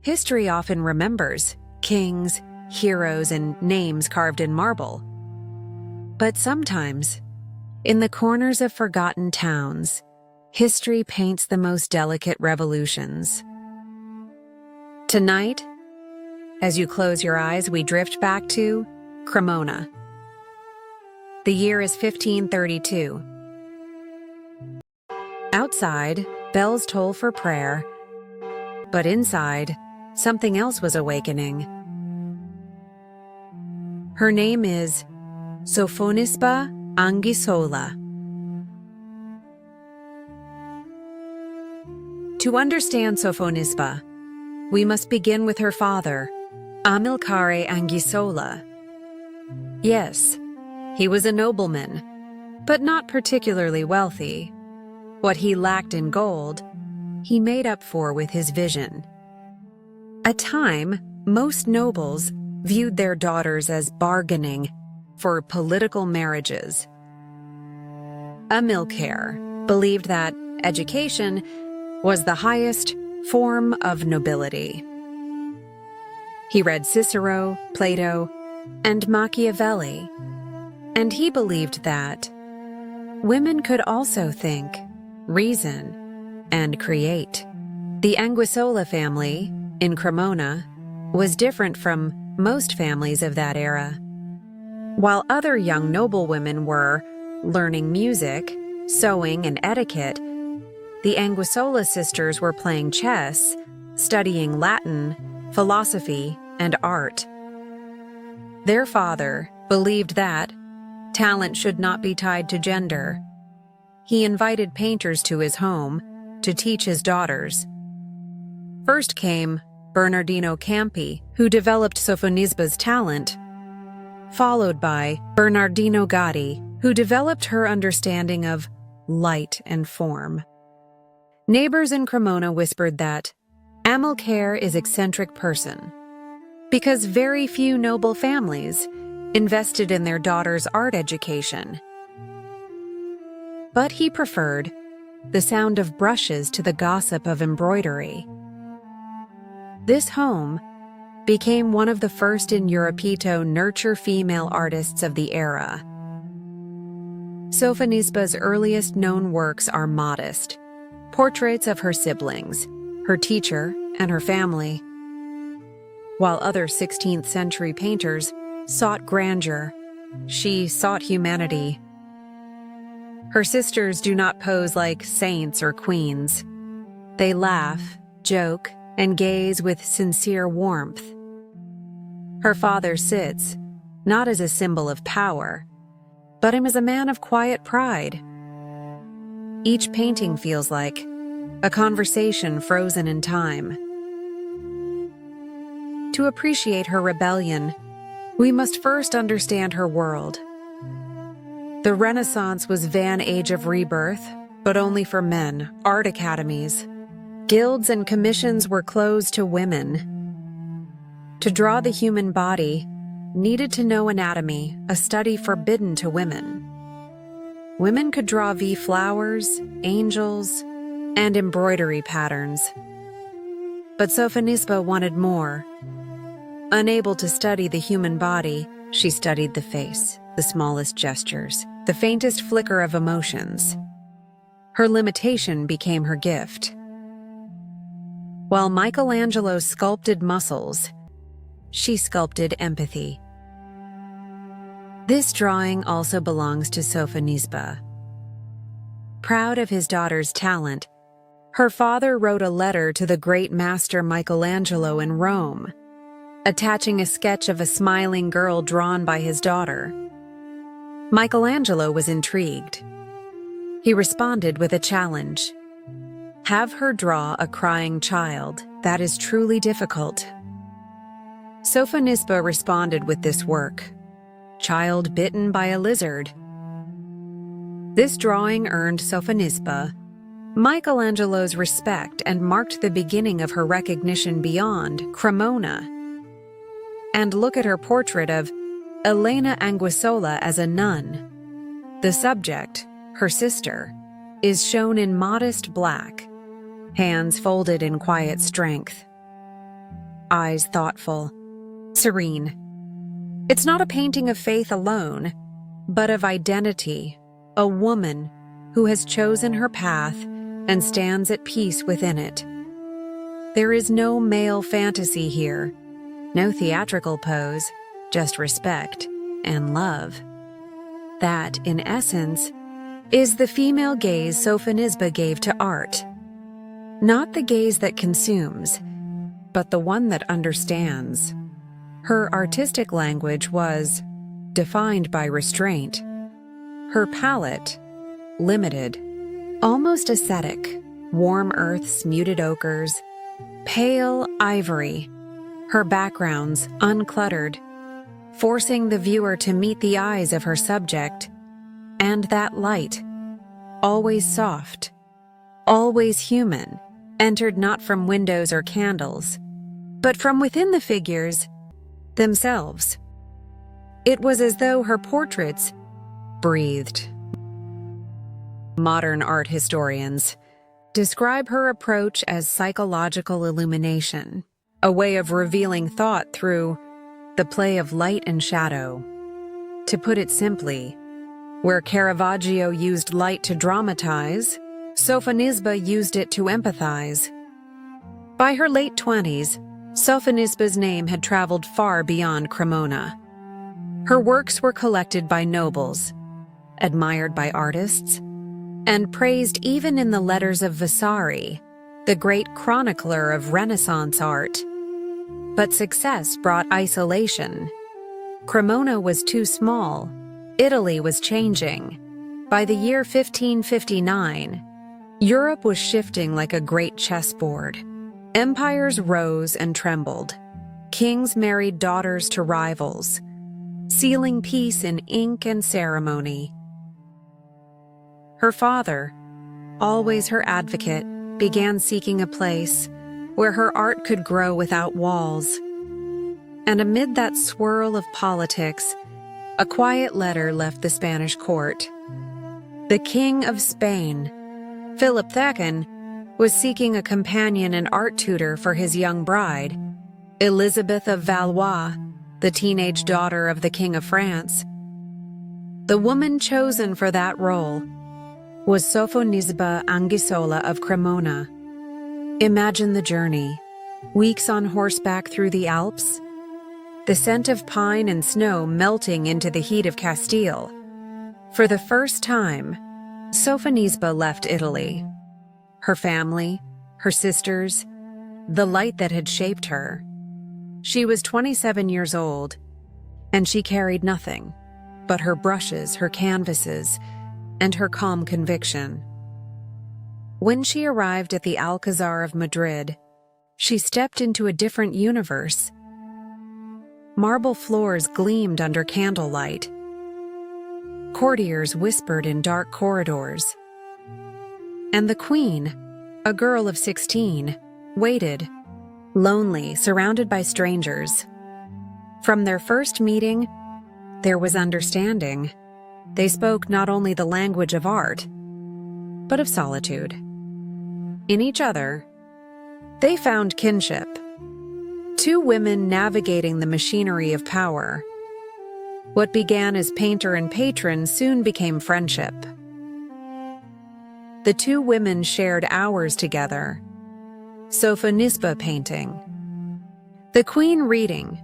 History often remembers kings, heroes, and names carved in marble. But sometimes, in the corners of forgotten towns, history paints the most delicate revolutions. Tonight, as you close your eyes, we drift back to Cremona. The year is 1532. Outside, bells toll for prayer, but inside, something else was awakening. Her name is Sofonisba Anguissola. To understand Sofonisba, we must begin with her father, Amilcare Anguissola. Yes, he was a nobleman, but not particularly wealthy. What he lacked in gold, he made up for with his vision. At time, most nobles viewed their daughters as bargaining for political marriages. Amilcare believed that education was the highest form of nobility. He read Cicero, Plato, and Machiavelli, and he believed that women could also think, reason, and create. The Anguissola family, in Cremona, was different from most families of that era. While other young noblewomen were learning music, sewing, and etiquette, the Anguissola sisters were playing chess, studying Latin, philosophy, and art. Their father believed that talent should not be tied to gender. He invited painters to his home to teach his daughters. First came Bernardino Campi, who developed Sofonisba's talent, followed by Bernardino Gotti, who developed her understanding of light and form. Neighbors in Cremona whispered that Amilcare is eccentric person, because very few noble families invested in their daughter's art education. But he preferred the sound of brushes to the gossip of embroidery. This home became one of the first in Europito nurture female artists of the era. Sofonisba's earliest known works are modest, portraits of her siblings, her teacher, and her family. While other 16th century painters sought grandeur, she sought humanity. Her sisters do not pose like saints or queens. They laugh, joke, and gaze with sincere warmth. Her father sits, not as a symbol of power, but as a man of quiet pride. Each painting feels like a conversation frozen in time. To appreciate her rebellion, we must first understand her world. The Renaissance was Van Age of rebirth, but only for men, art academies. Guilds and commissions were closed to women. To draw the human body, needed to know anatomy, a study forbidden to women. Women could draw flowers, angels, and embroidery patterns. But Sofonisba wanted more. Unable to study the human body, she studied the face, the smallest gestures, the faintest flicker of emotions. Her limitation became her gift. While Michelangelo sculpted muscles, she sculpted empathy. This drawing also belongs to Sofonisba. Proud of his daughter's talent, her father wrote a letter to the great master Michelangelo in Rome, attaching a sketch of a smiling girl drawn by his daughter. Michelangelo was intrigued. He responded with a challenge. Have her draw a crying child. That is truly difficult. Sofonisba responded with this work, Child Bitten by a Lizard. This drawing earned Sofonisba Michelangelo's respect and marked the beginning of her recognition beyond Cremona. And look at her portrait of Elena Anguissola as a nun. The subject, her sister, is shown in modest black, hands folded in quiet strength. eyes thoughtful, serene. It's not a painting of faith alone, but of identity, a woman who has chosen her path and stands at peace within it. There is no male fantasy here, no theatrical pose, just respect and love. That, in essence, is the female gaze Sofonisba gave to art. Not the gaze that consumes, but the one that understands. Her artistic language was defined by restraint. Her palette, limited, almost ascetic, warm earths, muted ochres, pale ivory, her backgrounds uncluttered, forcing the viewer to meet the eyes of her subject, and that light, always soft, always human, entered not from windows or candles, but from within the figures themselves. It was as though her portraits breathed. Modern art historians describe her approach as psychological illumination, a way of revealing thought through the play of light and shadow. To put it simply, where Caravaggio used light to dramatize, Sofonisba used it to empathize. By her late 20s, Sofonisba's name had traveled far beyond Cremona. Her works were collected by nobles, admired by artists, and praised even in the letters of Vasari, the great chronicler of Renaissance art. But success brought isolation. Cremona was too small. Italy was changing. By the year 1559, Europe was shifting like a great chessboard. Empires rose and trembled. Kings married daughters to rivals, sealing peace in ink and ceremony. Her father, always her advocate, began seeking a place where her art could grow without walls. And amid that swirl of politics, a quiet letter left the Spanish court. The King of Spain, Philip II, was seeking a companion and art tutor for his young bride, Elizabeth of Valois, the teenage daughter of the King of France. The woman chosen for that role was Sofonisba Anguissola of Cremona. Imagine the journey, weeks on horseback through the Alps, the scent of pine and snow melting into the heat of Castile. For the first time, Sofonisba left Italy. Her family, her sisters, the light that had shaped her. She was 27 years old, and she carried nothing but her brushes, her canvases, and her calm conviction. When she arrived at the Alcazar of Madrid, she stepped into a different universe. Marble floors gleamed under candlelight. Courtiers whispered in dark corridors. And the queen, a girl of 16, waited, lonely, surrounded by strangers. From their first meeting, there was understanding. They spoke not only the language of art, but of solitude. In each other, they found kinship. Two women navigating the machinery of power. What began as painter and patron soon became friendship. The two women shared hours together. Sofonisba painting, the queen reading,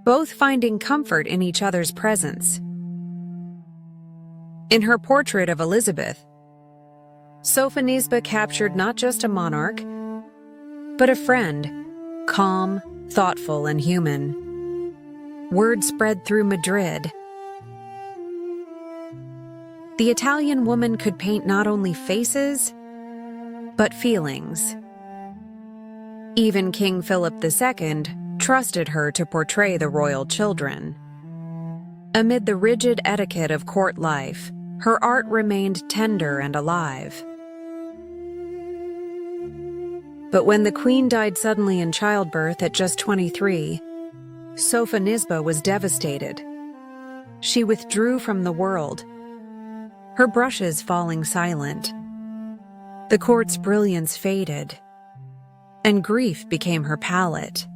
both finding comfort in each other's presence. In her portrait of Elizabeth, Sofonisba captured not just a monarch, but a friend, calm, thoughtful, and human. Word spread through Madrid. The Italian woman could paint not only faces, but feelings. Even King Philip II trusted her to portray the royal children. Amid the rigid etiquette of court life, her art remained tender and alive. But when the queen died suddenly in childbirth at just 23, Sofonisba was devastated. She withdrew from the world, her brushes falling silent. The court's brilliance faded, and grief became her palette.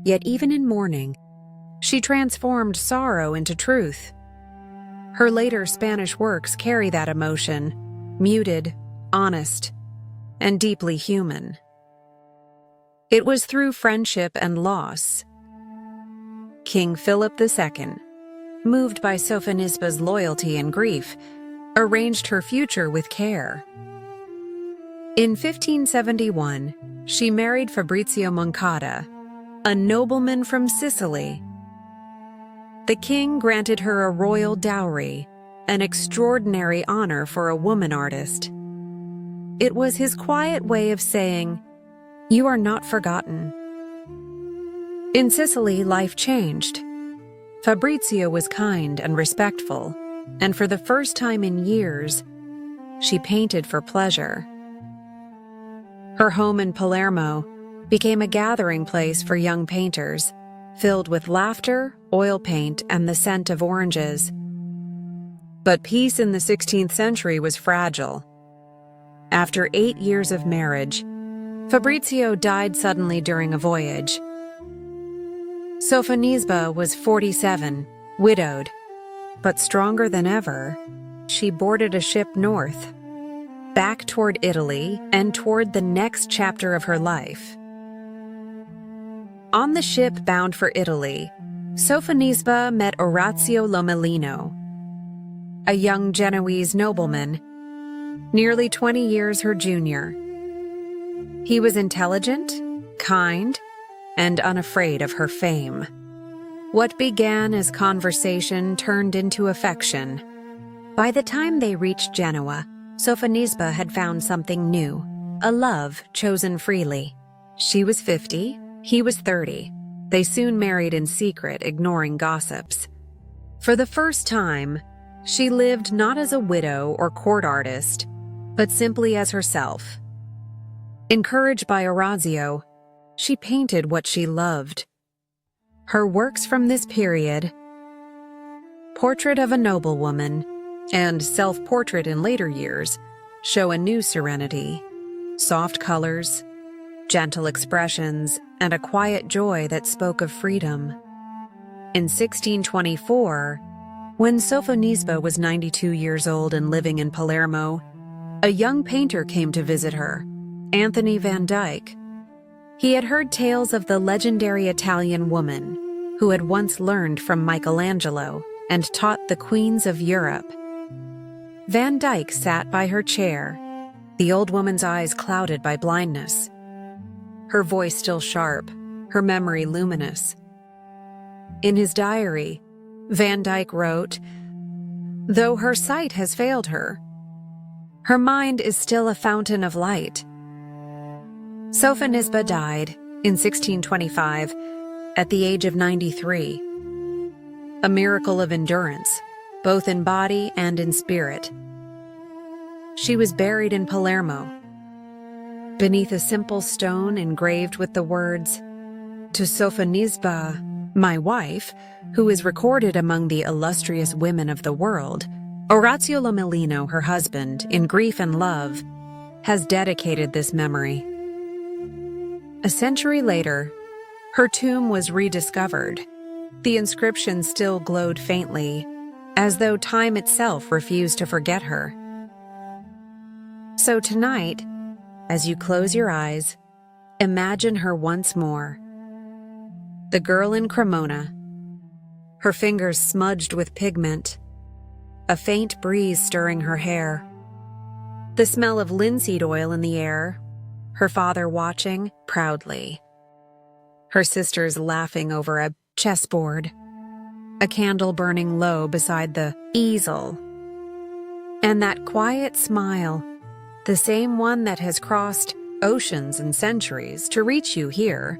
Yet even in mourning, she transformed sorrow into truth. Her later Spanish works carry that emotion, muted, honest, and deeply human. It was through friendship and loss. King Philip II, moved by Sofonisba's loyalty and grief, arranged her future with care. In 1571, she married Fabrizio Moncada, a nobleman from Sicily. The king granted her a royal dowry, an extraordinary honor for a woman artist. It was his quiet way of saying, "You are not forgotten." In Sicily, life changed. Fabrizio was kind and respectful, and for the first time in years, she painted for pleasure. Her home in Palermo became a gathering place for young painters, filled with laughter, oil paint, and the scent of oranges. But peace in the 16th century was fragile. After 8 years of marriage, Fabrizio died suddenly during a voyage. Sofonisba was 47, widowed, but stronger than ever. She boarded a ship north, back toward Italy and toward the next chapter of her life. On the ship bound for Italy, Sofonisba met Orazio Lomellino, a young Genoese nobleman, nearly 20 years her junior. He was intelligent, kind, and unafraid of her fame. What began as conversation turned into affection. By the time they reached Genoa, Sofonisba had found something new, a love chosen freely. She was 50, he was 30. They soon married in secret, ignoring gossips. For the first time, she lived not as a widow or court artist, but simply as herself. Encouraged by Orazio, she painted what she loved. Her works from this period, Portrait of a Noblewoman and Self-Portrait in later years, show a new serenity, soft colors, gentle expressions, and a quiet joy that spoke of freedom. In 1624, when Sofonisba was 92 years old and living in Palermo, a young painter came to visit her, Anthony van Dyck. He had heard tales of the legendary Italian woman who had once learned from Michelangelo and taught the queens of Europe. Van Dyck sat by her chair, the old woman's eyes clouded by blindness. Her voice still sharp, her memory luminous. In his diary, Van Dyck wrote, "Though her sight has failed her, her mind is still a fountain of light." Sofonisba died in 1625 at the age of 93. A miracle of endurance, both in body and in spirit. She was buried in Palermo, beneath a simple stone engraved with the words, "To Sofonisba, my wife," who is recorded among the illustrious women of the world. Orazio Lomellino, her husband, in grief and love, has dedicated this memory. A century later, her tomb was rediscovered. The inscription still glowed faintly, as though time itself refused to forget her. So tonight, as you close your eyes, imagine her once more. The girl in Cremona, her fingers smudged with pigment, a faint breeze stirring her hair, the smell of linseed oil in the air, her father watching proudly, her sisters laughing over a chessboard, a candle burning low beside the easel, and that quiet smile, the same one that has crossed oceans and centuries to reach you here.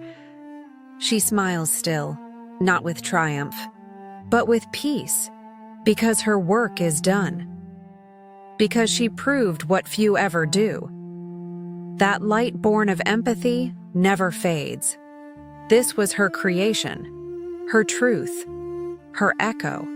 She smiles still, not with triumph, but with peace, because her work is done, because she proved what few ever do. That light born of empathy never fades. This was her creation, her truth, her echo.